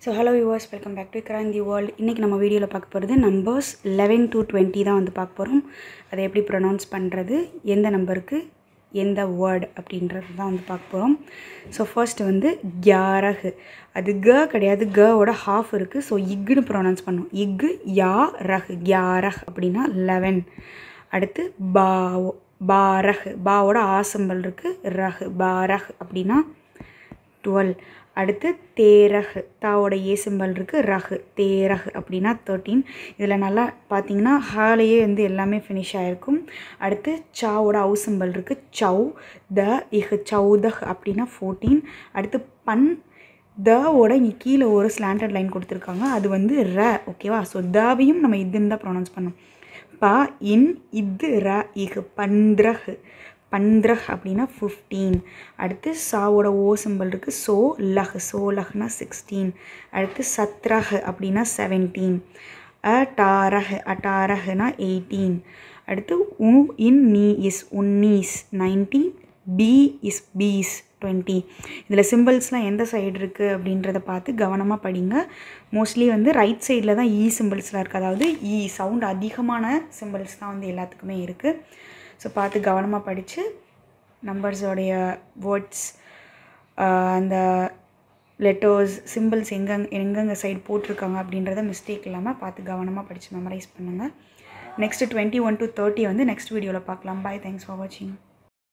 So hello viewers, welcome back to crown the world. இன்றைக்கி நம்ம வீடியோவில் பார்க்க போகிறது நம்பர்ஸ் 11 to 20 தான் வந்து பார்க்க போகிறோம். அதை எப்படி ப்ரொனவுன்ஸ் பண்ணுறது, எந்த நம்பருக்கு எந்த வேர்டு அப்படின்றது தான் வந்து பார்க்க போகிறோம். ஸோ ஃபர்ஸ்ட் வந்து கியாரஹ், அது க கிடையாது, கவோட ஹாஃப் இருக்குது. ஸோ இக்குன்னு ப்ரொனவுன்ஸ் பண்ணும். இக்கு யா ரஹ், கியாரஹ் அப்படின்னா 11. அடுத்து பாரஹ், பாவோட ஆசம்பல் இருக்குது, ரஹ் பாரஹ் அப்படின்னா 12. அடுத்து தேரஹ், தாவோட ஏ சிம்பல் இருக்குது, ரஹ் தேரஹ் அப்படின்னா 13. இதில் நல்லா பார்த்தீங்கன்னா ஹாலேயே வந்து எல்லாமே ஃபினிஷ் ஆகிருக்கும். அடுத்து சாவோட அவு சிம்பல் இருக்குது, சவ் த இஹ் சவுதஹ் அப்படின்னா 14. அடுத்து தவோட இங்கே கீழே ஒரு ஸ்லாண்டட் லைன் கொடுத்துருக்காங்க, அது வந்து ர, ஓகேவா? ஸோ தாவையும் நம்ம இதுன்னு தான் ப்ரொனவுன்ஸ் பண்ணோம். இன் இது ர இஹ் பந்த்ரஹ், பந்த்ரஹ் அப்படின்னா 15. அடுத்து சாவோட ஓ சிம்பல் இருக்குது, சோ லஹ்னா 16. அடுத்து சத்ரஹ் அப்படின்னா 17. அட்டாரஹ்னா 18. அடுத்து இன் நீ இஸ் உன்னீஸ் 19. பி இஸ் பீஸ் 20. இதில் சிம்பிள்ஸ்லாம் எந்த சைடு இருக்குது அப்படின்றத பார்த்து கவனமாக படிங்க. மோஸ்ட்லி வந்து ரைட் சைடில் தான் சிம்பிள்ஸ்லாம் இருக்குது, அதாவது சவுண்ட் அதிகமான சிம்பிள்ஸ் தான் வந்து எல்லாத்துக்குமே இருக்குது. ஸோ பார்த்து கவனமாக படித்து நம்பர்ஸோடைய வேர்ட்ஸ், அந்த லெட்டர்ஸ், சிம்பிள்ஸ் எங்கெங்கே சைடு போட்டிருக்காங்க அப்படின்றத மிஸ்டேக் இல்லாமல் பார்த்து கவனமாக படித்து மெமரைஸ் பண்ணுங்கள். நெக்ஸ்ட்டு 21 to 30 வந்து நெக்ஸ்ட் வீடியோவில் பார்க்கலாம். பாய், தேங்க்ஸ் ஃபார் வாட்சிங்.